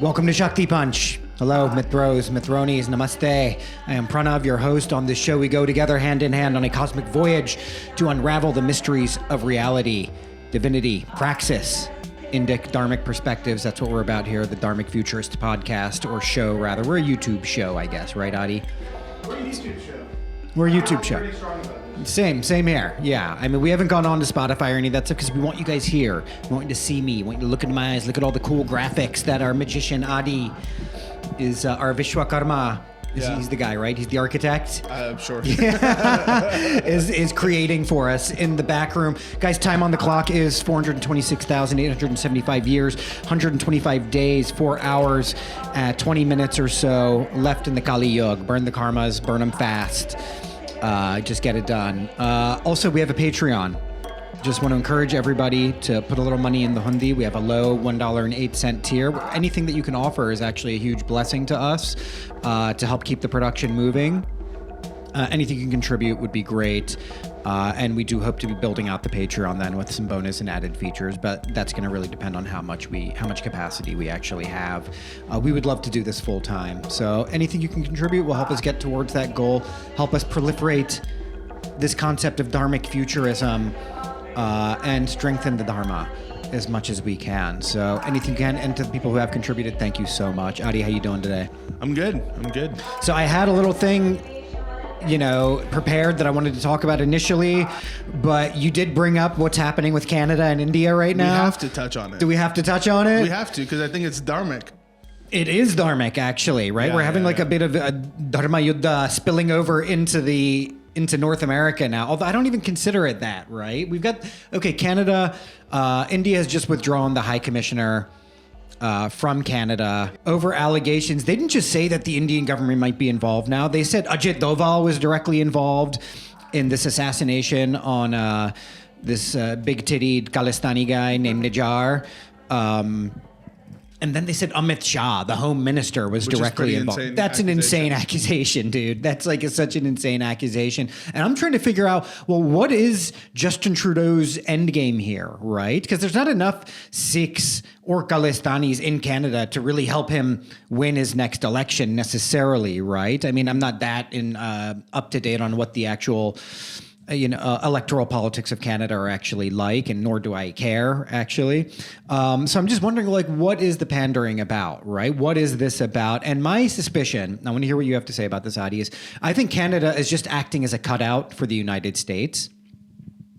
Welcome to Shakti Punch. Hello, Mithros, Mithronis, Namaste. I am Pranav, your host. On this show, we go together hand in hand on a cosmic voyage to unravel the mysteries of reality, divinity, praxis, Indic Dharmic perspectives. That's what we're about here, the Dharmic Futurist podcast, or show, rather. We're a YouTube show, I guess, right, Adi? We're a YouTube show. We're a YouTube show. Pretty strong about it. Same here. Yeah. I mean, we haven't gone on to Spotify or any of that stuff because we want you guys here. We want you to see me. We want you to look into my eyes. Look at all the cool graphics that our magician Adi is, our Vishwakarma. He's the guy, right? He's the architect. Sure. is creating for us in the back room. Guys, time on the clock is 426,875 years, 125 days, 4 hours, 20 minutes or so left in the Kali Yuga. Burn the karmas, burn them fast. Just get it done. Also, we have a Patreon. Just want to encourage everybody to put a little money in the hundi. We have a low $1.08 tier. Anything that you can offer is actually a huge blessing to us to help keep the production moving. Anything you can contribute would be great. And we do hope to be building out the Patreon then with some bonus and added features, but that's going to really depend on how much capacity we actually have. We would love to do this full time. So anything you can contribute will help us get towards that goal, help us proliferate this concept of Dharmic futurism, and strengthen the Dharma as much as we can. So anything you can, and to the people who have contributed, thank you so much. Adi, how you doing today? I'm good. So I had a little thing, prepared that I wanted to talk about initially, but you did bring up what's happening with Canada and India right now. We have to touch on it. Do we have to touch on it? We have to, because I think it's dharmic. It is dharmic, actually, right? Yeah, We're having a bit of a dharma yuddha spilling over into North America now, although I don't even consider it that, right? We've got, Canada, India has just withdrawn the High Commissioner from Canada over allegations. They didn't just say that the Indian government might be involved now. They said Ajit Doval was directly involved in this assassination on this big-tittied Khalistani guy named Nijar. And then they said Amit Shah, the home minister, was directly involved. That's an insane accusation, dude. That's such an insane accusation. And I'm trying to figure out, what is Justin Trudeau's endgame here, right? Because there's not enough Sikhs or Khalistanis in Canada to really help him win his next election necessarily, right? I mean, I'm not that up to date on what the actual electoral politics of Canada are actually like, and nor do I care, actually. So I'm just wondering, what is the pandering about, right? What is this about? And my suspicion, I want to hear what you have to say about this, Adi, is I think Canada is just acting as a cutout for the United States,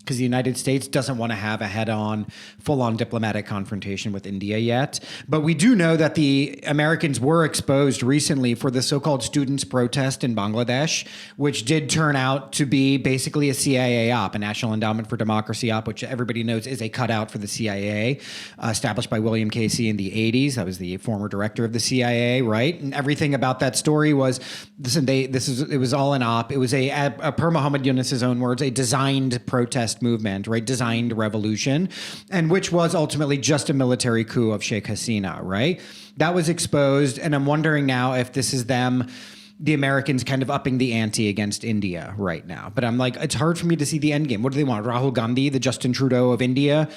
because the United States doesn't want to have a head-on, full-on diplomatic confrontation with India yet. But we do know that the Americans were exposed recently for the so-called students' protest in Bangladesh, which did turn out to be basically a CIA op, a National Endowment for Democracy op, which everybody knows is a cutout for the CIA, established by William Casey in the 80s. That was the former director of the CIA, right? And everything about that story was, it was all an op. It was per Muhammad Yunus's own words, a designed protest movement, right? Designed revolution, and which was ultimately just a military coup of Sheikh Hasina, right? That was exposed, and I'm wondering now if this is them, the Americans, kind of upping the ante against India right now. But I'm it's hard for me to see the end game. What do they want? Rahul Gandhi, the Justin Trudeau of India,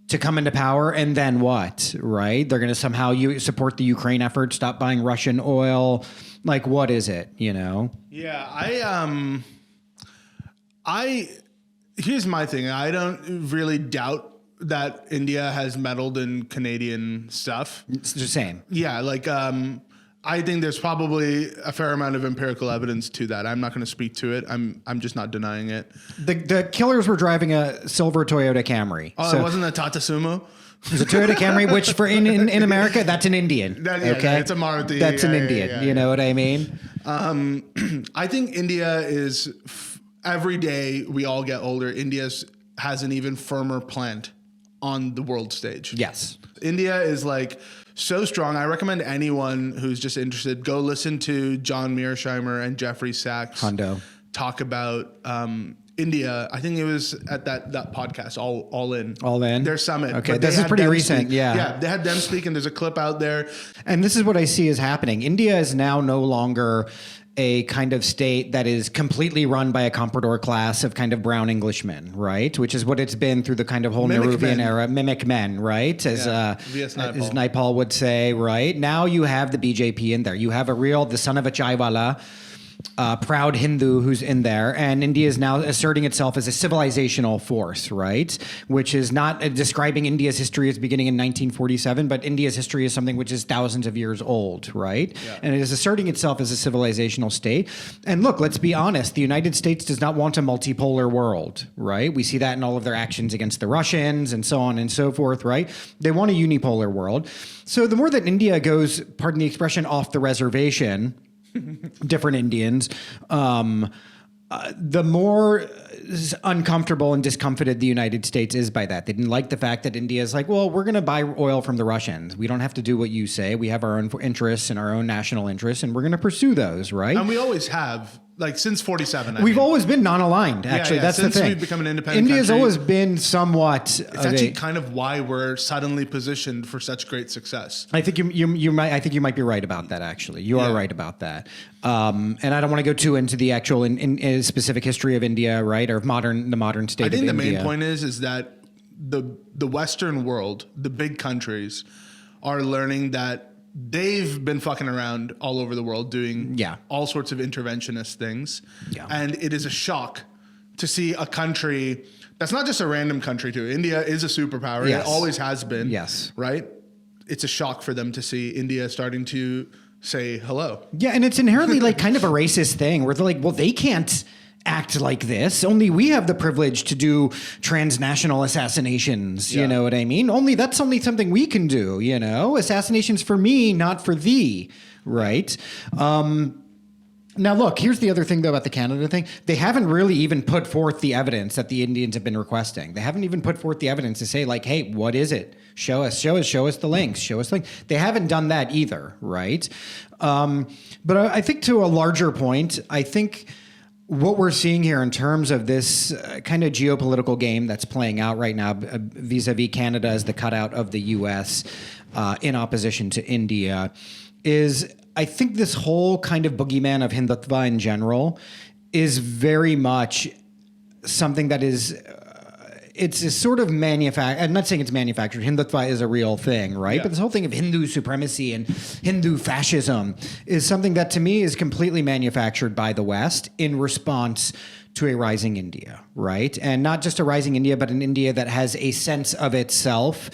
to come into power, and then what, right? They're going to somehow support the Ukraine effort, stop buying Russian oil. What is it, Yeah, here's my thing. I don't really doubt that India has meddled in Canadian stuff. It's the same. Yeah, I think there's probably a fair amount of empirical evidence to that. I'm not going to speak to it. I'm just not denying it. The killers were driving a silver Toyota Camry. Oh, it wasn't a Tata Sumo? It was a Toyota Camry, which for in America, that's an Indian. It's a Maruti. That's an Indian. Yeah. You know what I mean? I think India is... Every day we all get older, India has an even firmer plant on the world stage. Yes. India is so strong. I recommend anyone who's just interested, go listen to John Mearsheimer and Jeffrey Sachs Hondo talk about India, I think it was at that podcast, All In. All In? Their summit. Okay, But this they is had pretty them recent, speak. yeah. Yeah, they had them speak, and there's a clip out there. And this is what I see is happening. India is now no longer a kind of state that is completely run by a comprador class of kind of brown Englishmen, right? Which is what it's been through the kind of whole Mimic Nehruvian men. era, mimic men, right? As V.S. Naipaul. as Naipaul would say, right? Now you have the BJP in there. You have the son of a chaiwala, proud Hindu who's in there, and India is now asserting itself as a civilizational force, right? Which is not describing India's history as beginning in 1947, but India's history is something which is thousands of years old, right? Yeah. And it is asserting itself as a civilizational state. And look, let's be honest, the United States does not want a multipolar world, right? We see that in all of their actions against the Russians and so on and so forth, right? They want a unipolar world. So the more that India goes, pardon the expression, off the reservation, different Indians, the more uncomfortable and discomfited the United States is by that. They didn't like the fact that India is like, well, we're going to buy oil from the Russians. We don't have to do what you say. We have our own interests and our own national interests, and we're going to pursue those, right? And we always have, like, since 47. We've always been non-aligned, actually. yeah. That's Since the thing. we've become an independent India's country, always been somewhat. It's actually kind of why we're suddenly positioned for such great success. I think you might be right about that. Actually, you are Yeah. right about that. And I don't want to go too into the actual in specific history of India, right, or of the modern state. I think of the India. main point is that the Western world, the big countries, are learning that they've been fucking around all over the world doing all sorts of interventionist things. Yeah. And it is a shock to see a country that's not just a random country too. India is a superpower. Yes. It always has been. Yes. Right? It's a shock for them to see India starting to say hello. Yeah, and it's inherently like kind of a racist thing where they're like, well, they can't act like this. Only we have the privilege to do transnational assassinations. Yeah. You know what I mean? That's only something we can do, you know? Assassinations for me, not for thee, right? Now, look, here's the other thing, though, about the Canada thing. They haven't really even put forth the evidence that the Indians have been requesting. They haven't even put forth the evidence to say, like, hey, what is it? Show us the links, show us the link. They haven't done that either, right? But I think to a larger point, I think what we're seeing here in terms of this kind of geopolitical game that's playing out right now vis-a-vis Canada as the cutout of the U.S. In opposition to India is, I think this whole kind of boogeyman of Hindutva in general is very much something that is it's a sort of manufactured. I'm not saying it's manufactured. Hindutva is a real thing, right? Yeah. But this whole thing of Hindu supremacy and Hindu fascism is something that to me is completely manufactured by the West in response to a rising India, right? And not just a rising India, but an India that has a sense of itself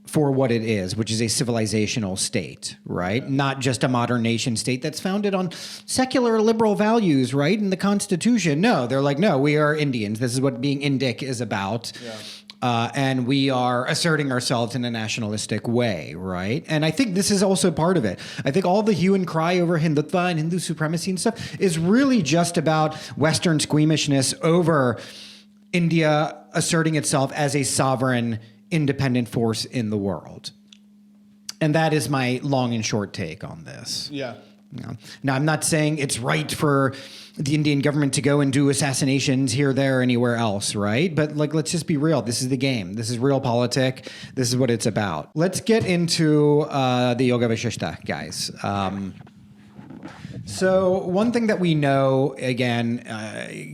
for what it is, which is a civilizational state, right? Not just a modern nation state that's founded on secular liberal values, right? In the Constitution. No, they're like, no, we are Indians. This is what being Indic is about. Yeah. And we are asserting ourselves in a nationalistic way, right? And I think this is also part of it. I think all the hue and cry over Hindutva and Hindu supremacy and stuff is really just about Western squeamishness over India asserting itself as a sovereign independent force in the world. And that is my long and short take on this. Yeah. Now, I'm not saying it's right for the Indian government to go and do assassinations here, there, or anywhere else, right? But like, let's just be real. This is the game. This is realpolitik. This is what it's about. Let's get into the Yoga Vashishta, guys. So one thing that we know, again,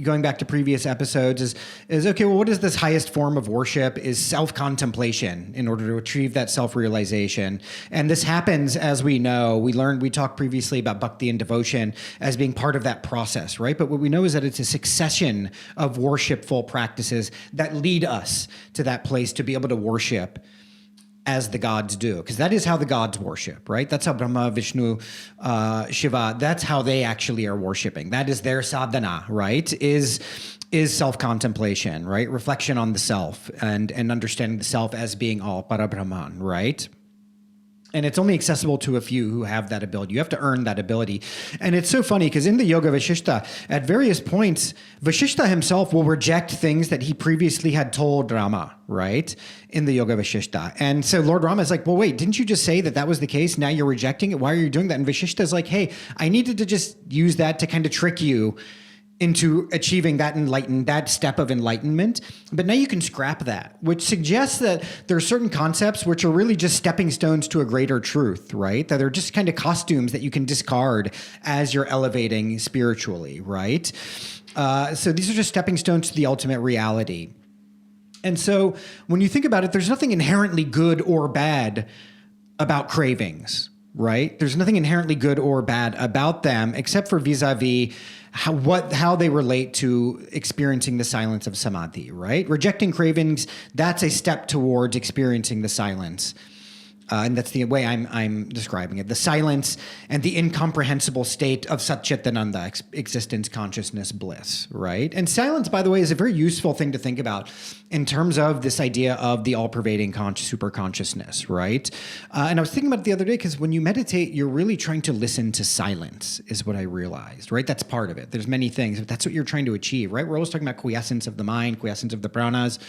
going back to previous episodes, is okay, well, what is this highest form of worship? Is self-contemplation in order to achieve that self-realization. And this happens, as we know, we talked previously about bhakti and devotion as being part of that process, right? But what we know is that it's a succession of worshipful practices that lead us to that place to be able to worship as the gods do, because that is how the gods worship, right? That's how Brahma, Vishnu, Shiva, that's how they actually are worshiping. That is their sadhana, right? Is self-contemplation, right? Reflection on the self and understanding the self as being all Parabrahman, right? And it's only accessible to a few who have that ability. You have to earn that ability. And it's so funny because in the Yoga Vashishta, at various points, Vashishta himself will reject things that he previously had told Rama, right? In the Yoga Vashishta. And so Lord Rama is like, well, wait, didn't you just say that was the case? Now you're rejecting it. Why are you doing that? And Vashishta is like, hey, I needed to just use that to kind of trick you into achieving that step of enlightenment. But now you can scrap that, which suggests that there are certain concepts which are really just stepping stones to a greater truth, right? That are just kind of costumes that you can discard as you're elevating spiritually, right? So these are just stepping stones to the ultimate reality. And so when you think about it, there's nothing inherently good or bad about cravings, right? There's nothing inherently good or bad about them except for vis-a-vis how they relate to experiencing the silence of samadhi, right? Rejecting cravings, that's a step towards experiencing the silence. And that's the way I'm describing it. The silence and the incomprehensible state of Satchitananda, existence, consciousness, bliss, right? And silence, by the way, is a very useful thing to think about in terms of this idea of the all-pervading super consciousness, right? And I was thinking about it the other day because when you meditate, you're really trying to listen to silence is what I realized, right? That's part of it. There's many things, but that's what you're trying to achieve, right? We're always talking about quiescence of the mind, quiescence of the pranas.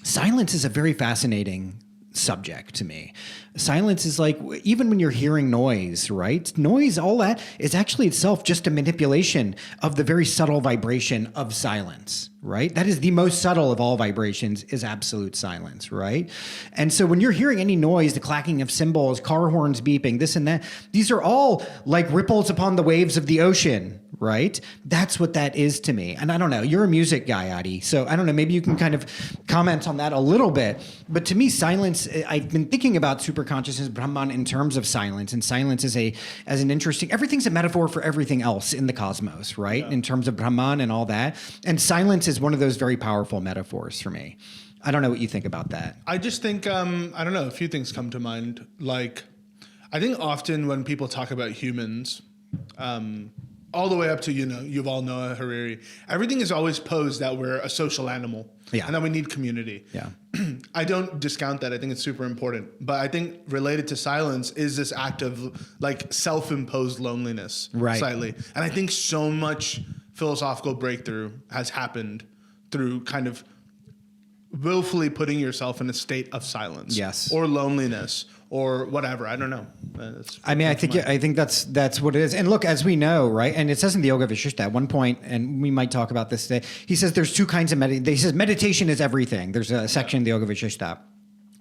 Silence is a very fascinating subject to me. Silence is like, even when you're hearing noise, right? Noise, all that is actually itself just a manipulation of the very subtle vibration of silence, right? That is the most subtle of all vibrations, is absolute silence, right? And so when you're hearing any noise, the clacking of cymbals, car horns beeping, this and that, these are all like ripples upon the waves of the ocean, right? That's what that is to me. And I don't know, you're a music guy, Adi, so I don't know, maybe you can kind of comment on that a little bit. But to me, silence, I've been thinking about superconsciousness, Brahman, in terms of silence. And silence is as an interesting, everything's a metaphor for everything else in the cosmos, right? Yeah. In terms of Brahman and all that. And silence is one of those very powerful metaphors for me. I don't know what you think about that. I just think, I don't know, a few things come to mind. Like, I think often when people talk about humans, all the way up to, Yuval Noah Harari, everything is always posed that we're a social animal, and that we need community. Yeah. I don't discount that. I think it's super important. But I think related to silence is this act of like self-imposed loneliness, right? Slightly. And I think so much philosophical breakthrough has happened through kind of willfully putting yourself in a state of silence, or loneliness, or whatever. I don't know. I think that's what it is. And look, as we know, right? And it says in the Yoga Vishishta at one point, and we might talk about this today. He says there's two kinds of meditation. He says meditation is everything. There's a section in the Yoga Vishishta,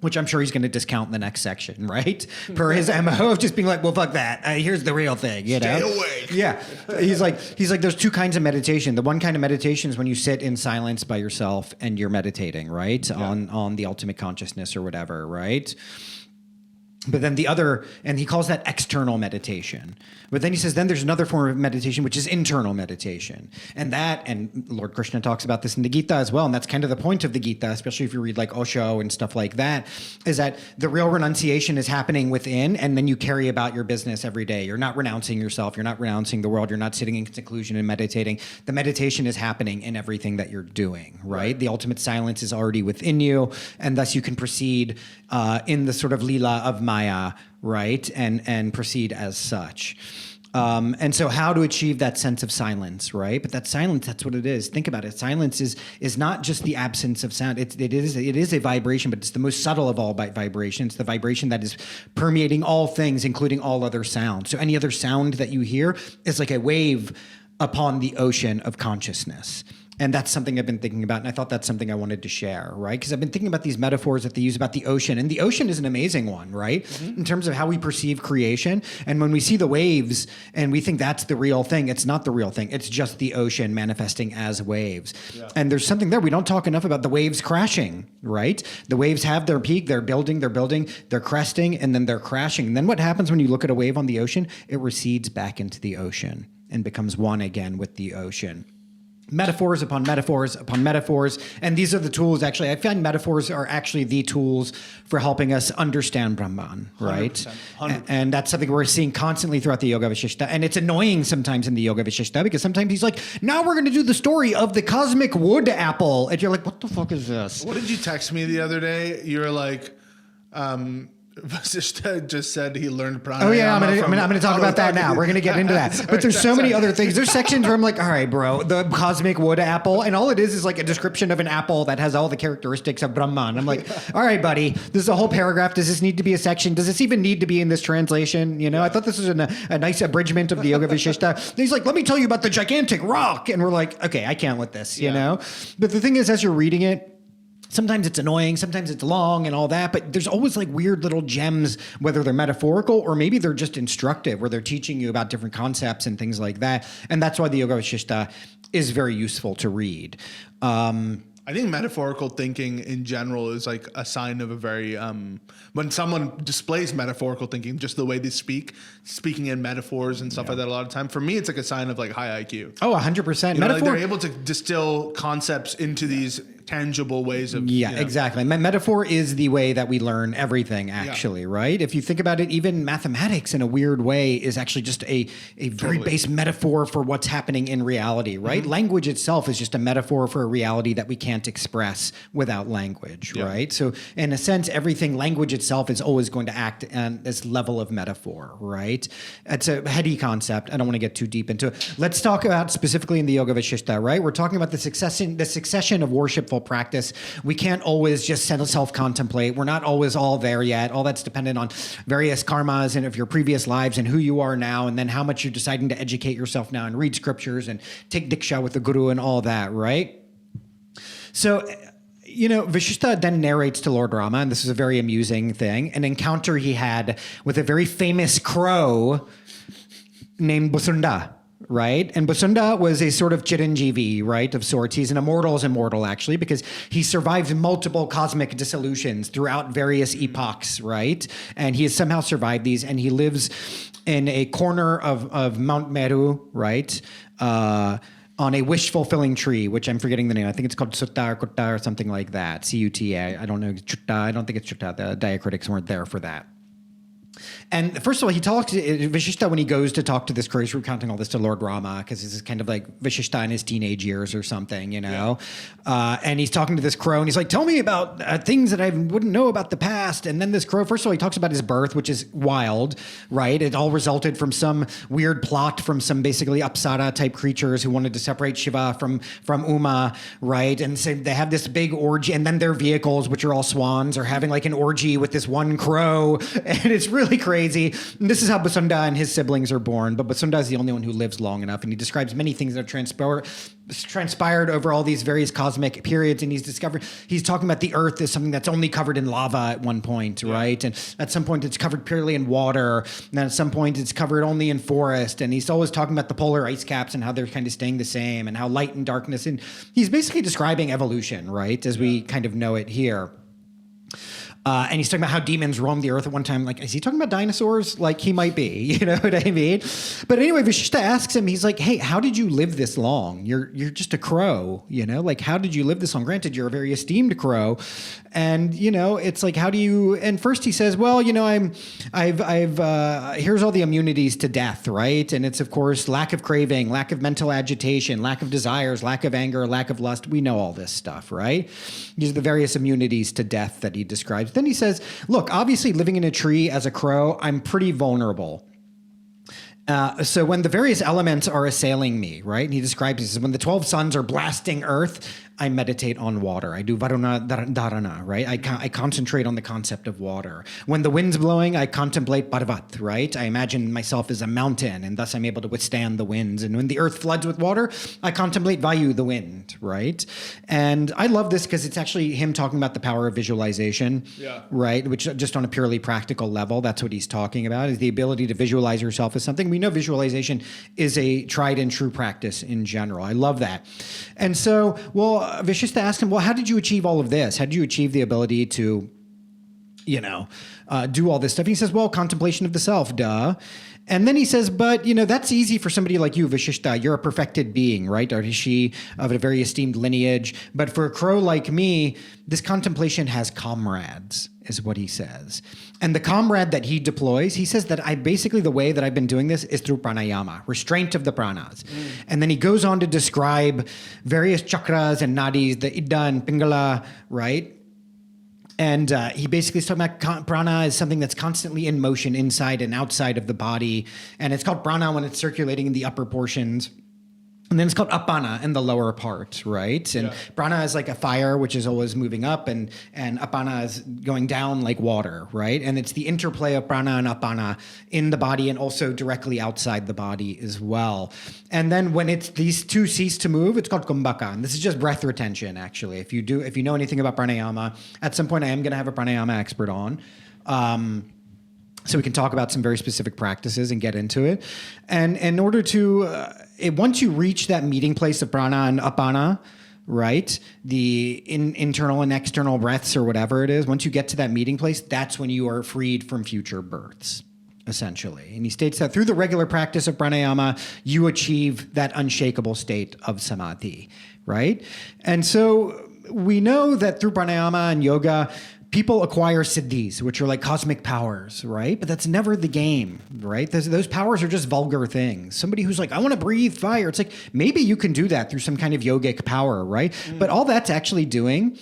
which I'm sure he's going to discount in the next section, right? Per his MO of just being like, well, fuck that. Here's the real thing, Stay awake. Yeah. He's like, there's two kinds of meditation. The one kind of meditation is when you sit in silence by yourself and you're meditating, right? Yeah. On the ultimate consciousness or whatever, right? But then the other, and he calls that external meditation. But then he says, then there's another form of meditation, which is internal meditation. And Lord Krishna talks about this in the Gita as well. And that's kind of the point of the Gita, especially if you read like Osho and stuff like that, is that the real renunciation is happening within, and then you carry about your business every day. You're not renouncing yourself. You're not renouncing the world. You're not sitting in seclusion and meditating. The meditation is happening in everything that you're doing, right? The ultimate silence is already within you, and thus you can proceed in the sort of lila of Maya, right? And proceed as such. And so how to achieve that sense of silence, right? But that silence, that's what it is. Think about it. Silence is not just the absence of sound. It is a vibration, but it's the most subtle of all vibrations. The vibration that is permeating all things, including all other sounds. So any other sound that you hear is like a wave upon the ocean of consciousness. And that's something I've been thinking about, and I thought that's something I wanted to share, right? Because I've been thinking about these metaphors that they use about the ocean, and the ocean is an amazing one, right? Mm-hmm. In terms of how we perceive creation. And when we see the waves and we think that's the real thing, it's not the real thing. It's just the ocean manifesting as waves. Yeah. And there's something there. We don't talk enough about the waves crashing, right? The waves have their peak, they're building, they're cresting, and then they're crashing. And then what happens when you look at a wave on the ocean? It recedes back into the ocean and becomes one again with the ocean. Metaphors upon metaphors upon metaphors. And these are the tools, actually. I find metaphors are actually the tools for helping us understand Brahman, right? 100%. And that's something we're seeing constantly throughout the Yoga Vishishta. And it's annoying sometimes in the Yoga Vishishta because sometimes he's like, now we're going to do the story of the cosmic wood apple. And you're like, what the fuck is this? What did you text me the other day? You were like, Vasishtha just said he learned pranayama. Oh yeah, I'm gonna talk about that now. We're gonna get into that. But there's so many other things. There's sections where I'm like, all right, bro, the cosmic wood apple, and all it is like a description of an apple that has all the characteristics of Brahman. I'm like, all right, buddy, this is a whole paragraph. Does this need to be a section? Does this even need to be in this translation? You know, I thought this was a nice abridgment of the Yoga Vishishta. And he's like, let me tell you about the gigantic rock, and we're like, okay, I can't with this, you know. But the thing is, as you're reading it, sometimes it's annoying, sometimes it's long and all that, but there's always like weird little gems, whether they're metaphorical or maybe they're just instructive, where they're teaching you about different concepts and things like that. And that's why the Yoga Vishishta is very useful to read. I think metaphorical thinking in general is like a sign of a very, when someone displays metaphorical thinking, just the way they speaking in metaphors and stuff like that a lot of time, for me, it's like a sign of like high IQ. Oh, 100%. Like they're able to distill concepts into these tangible ways of... Exactly. Metaphor is the way that we learn everything, actually, right? If you think about it, even mathematics in a weird way is actually just a very base metaphor for what's happening in reality, right? Mm-hmm. Language itself is just a metaphor for a reality that we can't express without language, right? So in a sense, everything, language itself is always going to act on this level of metaphor, right? It's a heady concept. I don't want to get too deep into it. Let's talk about specifically in the Yoga Vishishta, right? We're talking about the succession of worshipful practice. We can't always just self-contemplate. We're not always all there yet. All that's dependent on various karmas and of your previous lives and who you are now, and then how much you're deciding to educate yourself now and read scriptures and take diksha with the guru and all that, right? So, you know, Vishishta then narrates to Lord Rama, and this is a very amusing thing, an encounter he had with a very famous crow named Bhusunda. Right? And Bhusunda was a sort of Chiranjeevi, right, of sorts. He's an immortal's immortal, actually, because he survived multiple cosmic dissolutions throughout various epochs, right? And he has somehow survived these, and he lives in a corner of Mount Meru, right? On a wish-fulfilling tree, which I'm forgetting the name. I think it's called Sutta or Kutta or something like that. C-U-T-A. I don't know. Chutta. I don't think it's Chutta. The diacritics weren't there for that. And first of all, he talks to Vishishta when he goes to talk to this crow. He's recounting all this to Lord Rama because this is kind of like Vishishta in his teenage years or something, you know. Yeah. And he's talking to this crow, and he's like, "Tell me about things that I wouldn't know about the past." And then this crow, first of all, he talks about his birth, which is wild, right? It all resulted from some weird plot from some basically Apsara type creatures who wanted to separate Shiva from Uma, right? And so they have this big orgy, and then their vehicles, which are all swans, are having like an orgy with this one crow, and it's really crazy. And this is how Bhusunda and his siblings are born, but Bhusunda is the only one who lives long enough, and he describes many things that are transpired over all these various cosmic periods, and he's talking about the earth as something that's only covered in lava at one point, right? And at some point it's covered purely in water, and then at some point it's covered only in forest, and he's always talking about the polar ice caps and how they're kind of staying the same, and how light and darkness, and he's basically describing evolution, right, as we kind of know it here. And he's talking about how demons roamed the earth at one time. Like, is he talking about dinosaurs? Like, he might be, you know what I mean? But anyway, Vishishta asks him, he's like, hey, how did you live this long? You're just a crow, you know? Like, how did you live this long? Granted, you're a very esteemed crow. And, you know, it's like, how do you... And first he says, well, you know, here's all the immunities to death, right? And it's, of course, lack of craving, lack of mental agitation, lack of desires, lack of anger, lack of lust. We know all this stuff, right? These are the various immunities to death that he describes. Then he says, look, obviously living in a tree as a crow, I'm pretty vulnerable. So when the various elements are assailing me, right? And he describes this, when the 12 suns are blasting earth, I meditate on water. I do varuna dharana, right? I concentrate on the concept of water. When the wind's blowing, I contemplate parvat, right? I imagine myself as a mountain, and thus I'm able to withstand the winds. And when the earth floods with water, I contemplate vayu, the wind, right? And I love this because it's actually him talking about the power of visualization, right? Which just on a purely practical level, that's what he's talking about, is the ability to visualize yourself as something. We know visualization is a tried and true practice in general. I love that. And so, well, Vishishta asked him, well, how did you achieve all of this? How did you achieve the ability to, you know, do all this stuff? And he says, well, contemplation of the self, duh. And then he says, but, you know, that's easy for somebody like you, Vishishta. You're a perfected being, right? Or is she of a very esteemed lineage? But for a crow like me, this contemplation has comrades, is what he says. And the comrade that he deploys, he says that the way that I've been doing this is through pranayama, restraint of the pranas. And then he goes on to describe various chakras and nadis, the Ida and Pingala, right? And he basically is talking about prana is something that's constantly in motion inside and outside of the body. And it's called prana when it's circulating in the upper portions. And then it's called apana in the lower part, right? And prana is like a fire, which is always moving up, and apana is going down like water, right? And it's the interplay of prana and apana in the body and also directly outside the body as well. And then when it's these two cease to move, it's called kumbhaka. And this is just breath retention, actually. If you know anything about pranayama, at some point I am going to have a pranayama expert on. So we can talk about some very specific practices and get into it. And in order to, once you reach that meeting place of prana and apana, right, the internal and external breaths or whatever it is, once you get to that meeting place, that's when you are freed from future births, essentially. And he states that through the regular practice of pranayama, you achieve that unshakable state of samadhi, right? And so we know that through pranayama and yoga, people acquire siddhis, which are like cosmic powers, right? But that's never the game, right? Those powers are just vulgar things. Somebody who's like, I want to breathe fire. It's like, maybe you can do that through some kind of yogic power, right? But all that's actually doing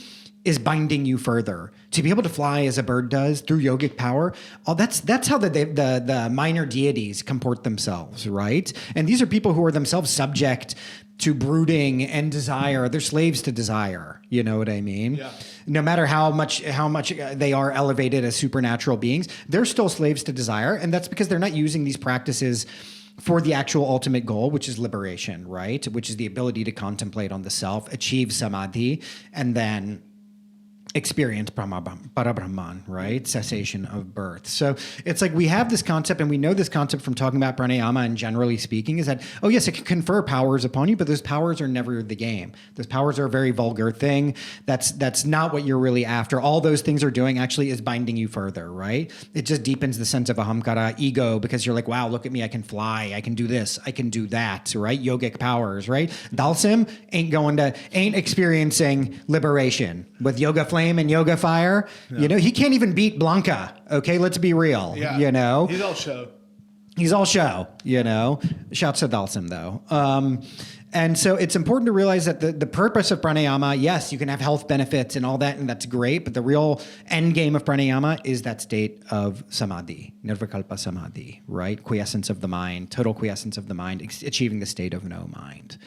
is binding you further. To be able to fly as a bird does through yogic power, that's how the minor deities comport themselves, right? And these are people who are themselves subject to brooding and desire. They're slaves to desire. You know what I mean? Yeah. No matter how much they are elevated as supernatural beings, they're still slaves to desire. And that's because they're not using these practices for the actual ultimate goal, which is liberation, right? Which is the ability to contemplate on the self, achieve samadhi, and then experience parabrahman, right? Cessation of birth. So it's like we have this concept, and we know this concept from talking about pranayama and generally speaking, is that, oh yes, it can confer powers upon you, but those powers are never the game. Those powers are a very vulgar thing. That's not what you're really after. All those things are doing actually is binding you further, right? It just deepens the sense of ahamkara, ego, because you're like, wow, look at me, I can fly, I can do this, I can do that, right? Yogic powers, right? Dalsim ain't experiencing liberation with yoga flame and yoga fire. You know, he can't even beat Blanca. Okay, let's be real. Yeah. You know, he's all show. He's all show. You know, shouts to Dalsim though. And so it's important to realize that the purpose of pranayama, yes, you can have health benefits and all that, and that's great. But the real end game of pranayama is that state of samadhi, nirvikalpa samadhi, right? Quiescence of the mind, total quiescence of the mind, achieving the state of no mind.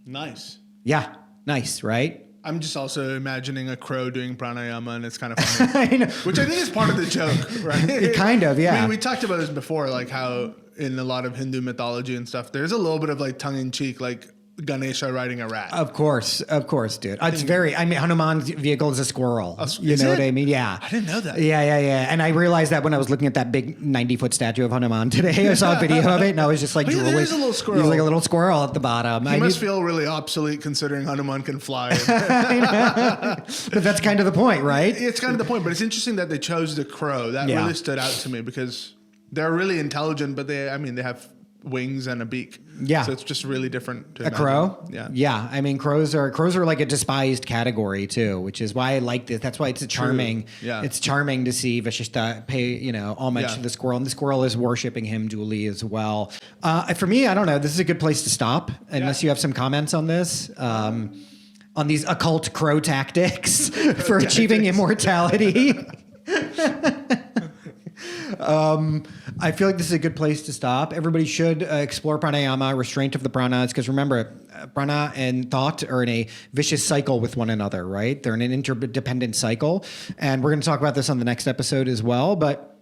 Nice. Yeah, nice, right? I'm just also imagining a crow doing pranayama, and it's kind of funny. I know. Which I think is part of the joke, right? Kind of, yeah. I mean, we talked about this before, like how in a lot of Hindu mythology and stuff, there's a little bit of like tongue-in-cheek, like Ganesha riding a rat. Of course, dude. It's Hanuman's vehicle is a squirrel. You know what I mean? Yeah. I didn't know that. Yeah. And I realized that when I was looking at that big 90-foot statue of Hanuman today. I saw a video of it, and I was just like drooling. There's a little squirrel. He's like a little squirrel at the bottom. He must feel really obsolete considering Hanuman can fly. But that's kind of the point, right? It's kind of the point, but it's interesting that they chose the crow. That really stood out to me because they're really intelligent, but they have wings and a beak. Yeah. So it's just really different to imagine. Crow? Yeah. Yeah. I mean, crows are like a despised category too, which is why I like this. That's why it's charming. Yeah. It's charming to see Vashishta pay, homage to the squirrel, and the squirrel is worshiping him duly as well. For me, I don't know. This is a good place to stop unless you have some comments on this. On these occult crow tactics for achieving immortality. I feel like this is a good place to stop. Everybody should explore pranayama, restraint of the pranas, because remember, prana and thought are in a vicious cycle with one another, right? They're in an interdependent cycle. And we're going to talk about this on the next episode as well. But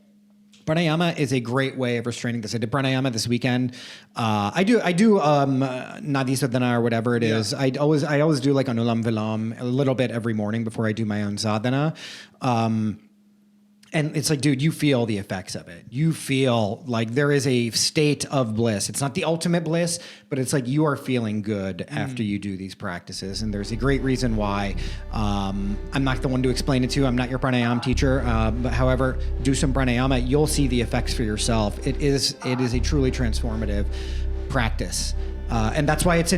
pranayama is a great way of restraining this. I did pranayama this weekend. I do Nadi Sadhana or whatever it is. I always do like Anulam Vilam a little bit every morning before I do my own sadhana. And it's like, dude, you feel the effects of it. You feel like there is a state of bliss. It's not the ultimate bliss, but it's like you are feeling good after you do these practices. And there's a great reason why. I'm not the one to explain it to you. I'm not your pranayama teacher. But however, do some pranayama. You'll see the effects for yourself. It is a truly transformative practice. And that's why it's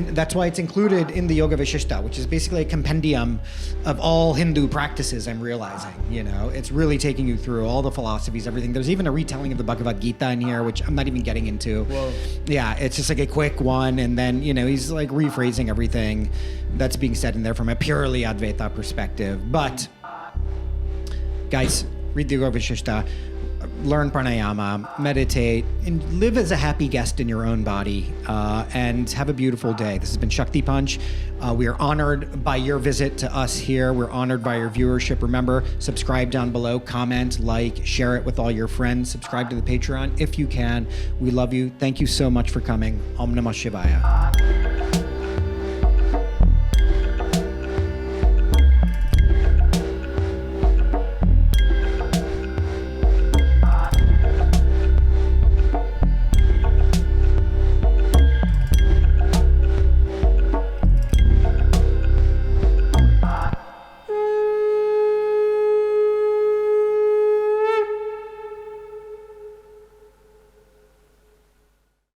included in the Yoga Vishishta, which is basically a compendium of all Hindu practices. I'm realizing, it's really taking you through all the philosophies, everything. There's even a retelling of the Bhagavad Gita in here, which I'm not even getting into. Whoa. Yeah, it's just like a quick one, and then he's like rephrasing everything that's being said in there from a purely Advaita perspective. But guys, read the Yoga Vishishta. Learn pranayama, meditate, and live as a happy guest in your own body, and have a beautiful day. This has been Shakti Punch. We are honored by your visit to us here. We're honored by your viewership. Remember, subscribe down below, comment, like, share it with all your friends. Subscribe to the Patreon if you can. We love you. Thank you so much for coming. Om Namah Shivaya.